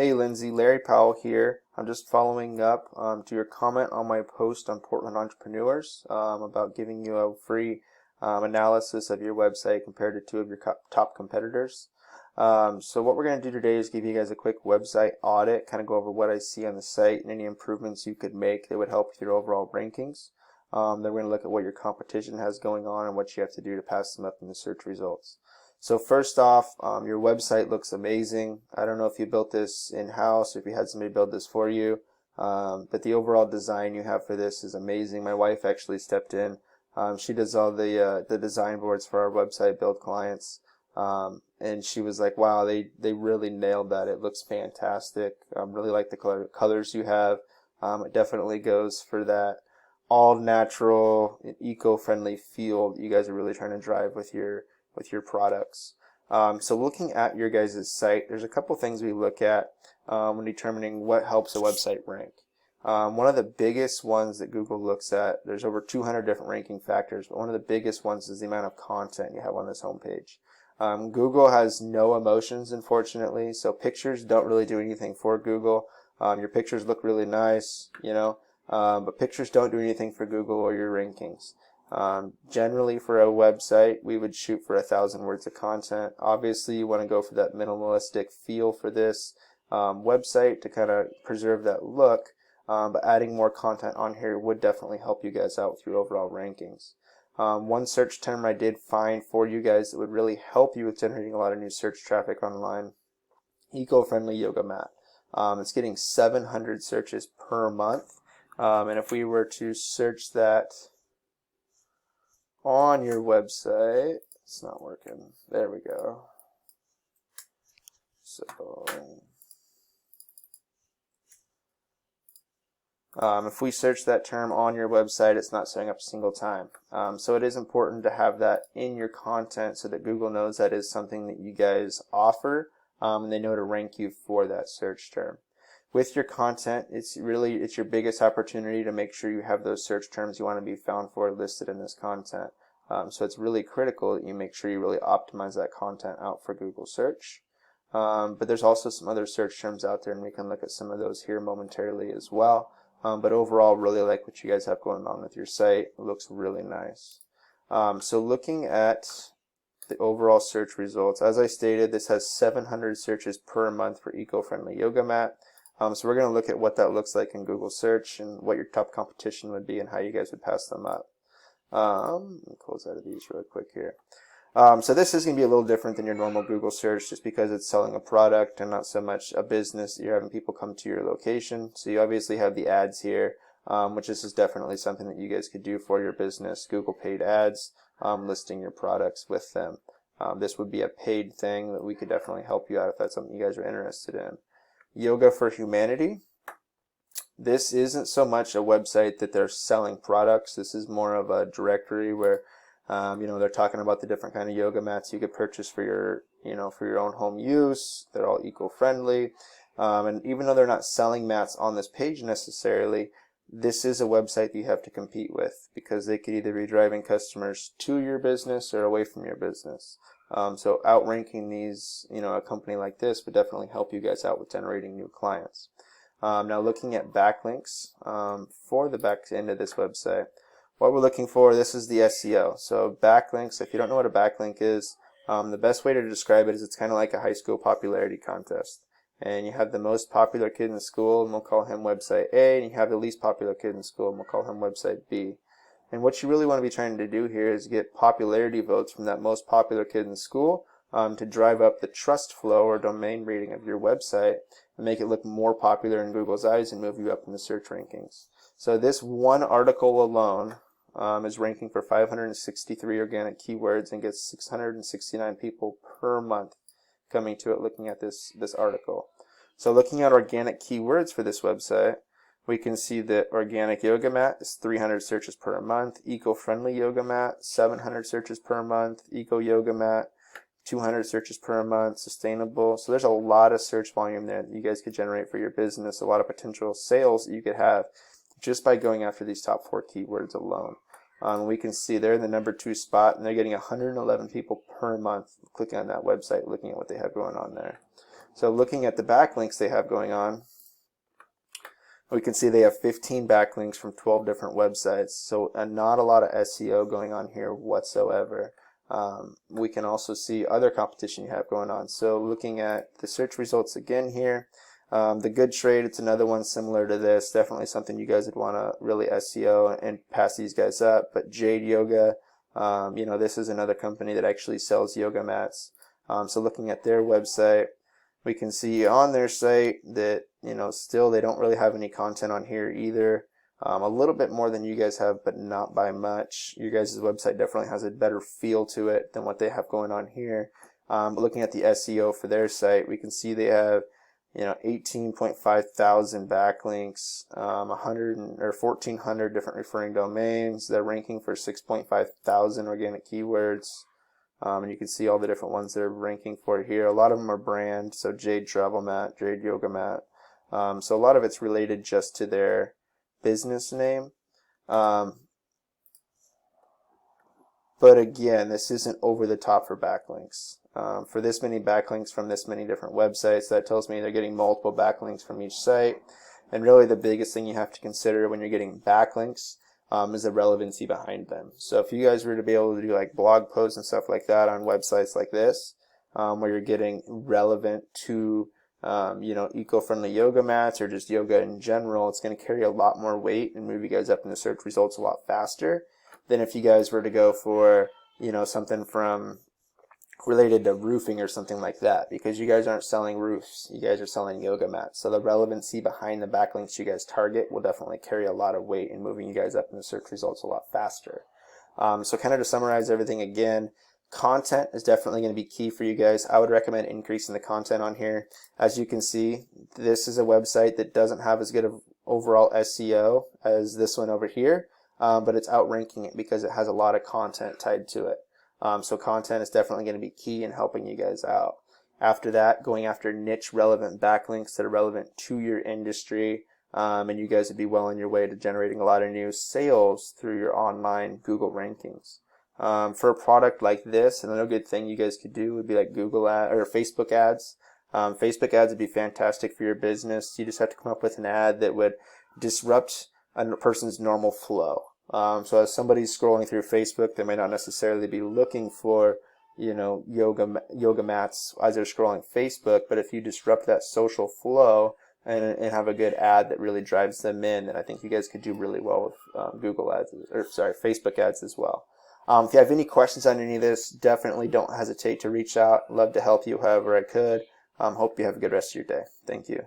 Hey Lindsay, Larry Powell here. I'm just following up to your comment on my post on Portland Entrepreneurs about giving you a free analysis of your website compared to two of your top competitors. So what we're going to do today is give you guys a quick website audit, kind of go over what I see on the site and any improvements you could make that would help with your overall rankings. Then we're going to look at what your competition has going on and what you have to do to pass them up in the search results. So first off, your website looks amazing. I don't know if you built this in-house or if you had somebody build this for you, but the overall design you have for this is amazing. My wife actually stepped in. She does all the design boards for our website build clients, and she was like, wow, they really nailed that. It looks fantastic. Really like the colors you have. It definitely goes for that all natural, eco-friendly feel that you guys are really trying to drive with your products. So looking at your guys' site, there's a couple things we look at when determining what helps a website rank. One of the biggest ones that Google looks at, there's over 200 different ranking factors, but one of the biggest ones is the amount of content you have on this homepage. Google has no emotions, unfortunately, so pictures don't really do anything for Google. Your pictures look really nice, but pictures don't do anything for Google or your rankings. Generally for a website, we would shoot for 1,000 words of content. Obviously, you want to go for that minimalistic feel for this website to kind of preserve that look, but adding more content on here would definitely help you guys out with your overall rankings. One search term I did find for you guys that would really help you with generating a lot of new search traffic online: eco-friendly yoga mat. It's getting 700 searches per month, and if we were to search that on your website, it's not working. There we go. So if we search that term on your website, it's not showing up a single time. So it is important to have that in your content so that Google knows that is something that you guys offer, and they know to rank you for that search term. With your content, it's your biggest opportunity to make sure you have those search terms you want to be found for listed in this content. So it's really critical that you make sure you really optimize that content out for Google search. But there's also some other search terms out there, and we can look at some of those here momentarily as well. But overall, really like what you guys have going on with your site. It looks really nice. So looking at the overall search results, as I stated, this has 700 searches per month for eco-friendly yoga mat. So we're going to look at what that looks like in Google search and what your top competition would be and how you guys would pass them up. Let me close out of these real quick here. So this is going to be a little different than your normal Google search just because it's selling a product and not so much a business. You're having people come to your location. So you obviously have the ads here, which this is definitely something that you guys could do for your business. Google paid ads, listing your products with them. This would be a paid thing that we could definitely help you out if that's something you guys are interested in. Yoga for Humanity. This isn't so much a website that they're selling products. This is more of a directory where, they're talking about the different kind of yoga mats you could purchase for your own home use. They're all eco-friendly. And even though they're not selling mats on this page necessarily, this is a website that you have to compete with because they could either be driving customers to your business or away from your business. So outranking these, a company like this would definitely help you guys out with generating new clients. Now looking at backlinks for the back end of this website, what we're looking for, this is the SEO. So backlinks, if you don't know what a backlink is, the best way to describe it is it's kind of like a high school popularity contest. And you have the most popular kid in the school, and we'll call him website A, and you have the least popular kid in the school, and we'll call him website B. And what you really want to be trying to do here is get popularity votes from that most popular kid in the school to drive up the trust flow or domain rating of your website and make it look more popular in Google's eyes and move you up in the search rankings. So this one article alone is ranking for 563 organic keywords and gets 669 people per month coming to it looking at this article. So looking at organic keywords for this website, we can see that organic yoga mat is 300 searches per month, eco-friendly yoga mat, 700 searches per month, eco yoga mat, 200 searches per month, sustainable. So there's a lot of search volume there that you guys could generate for your business, a lot of potential sales that you could have just by going after these top 4 keywords alone. We can see they're in the number 2 spot, and they're getting 111 people per month clicking on that website, looking at what they have going on there. So looking at the backlinks they have going on, we can see they have 15 backlinks from 12 different websites. So not a lot of SEO going on here whatsoever. We can also see other competition you have going on. So looking at the search results again here, the Good Trade, it's another one similar to this. Definitely something you guys would want to really SEO and pass these guys up. But Jade Yoga, you know, this is another company that actually sells yoga mats. So looking at their website, we can see on their site that, you know, still they don't really have any content on here either. A little bit more than you guys have, but not by much. Your guys' website definitely has a better feel to it than what they have going on here. But looking at the SEO for their site, we can see they have, you know, 18.5 thousand backlinks, 1,400 different referring domains. They're ranking for 6.5 thousand organic keywords. And you can see all the different ones they're ranking for here. A lot of them are brand, so Jade Travel Mat, Jade Yoga Mat. So a lot of it's related just to their business name. But again, this isn't over the top for backlinks. For this many backlinks from this many different websites, that tells me they're getting multiple backlinks from each site. And really the biggest thing you have to consider when you're getting backlinks is the relevancy behind them. So if you guys were to be able to do like blog posts and stuff like that on websites like this, where you're getting relevant to you know, eco-friendly yoga mats or just yoga in general, it's going to carry a lot more weight and move you guys up in the search results a lot faster than if you guys were to go for, you know, something from related to roofing or something like that, because you guys aren't selling roofs, you guys are selling yoga mats. So the relevancy behind the backlinks you guys target will definitely carry a lot of weight in moving you guys up in the search results a lot faster. So kind of to summarize everything again, content is definitely going to be key for you guys. I would recommend increasing the content on here. As you can see, this is a website that doesn't have as good of overall SEO as this one over here, but it's outranking it because it has a lot of content tied to it. So content is definitely going to be key in helping you guys out. After that, going after niche relevant backlinks that are relevant to your industry, and you guys would be well on your way to generating a lot of new sales through your online Google rankings. For a product like this, another good thing you guys could do would be like Google ad or Facebook ads. Facebook ads would be fantastic for your business. You just have to come up with an ad that would disrupt a person's normal flow. So as somebody's scrolling through Facebook, they may not necessarily be looking for, you know, yoga mats as they're scrolling Facebook, but if you disrupt that social flow and have a good ad that really drives them in, then I think you guys could do really well with Google ads, or sorry, Facebook ads as well. If you have any questions on any of this, definitely don't hesitate to reach out. Love to help you however I could. Hope you have a good rest of your day. Thank you.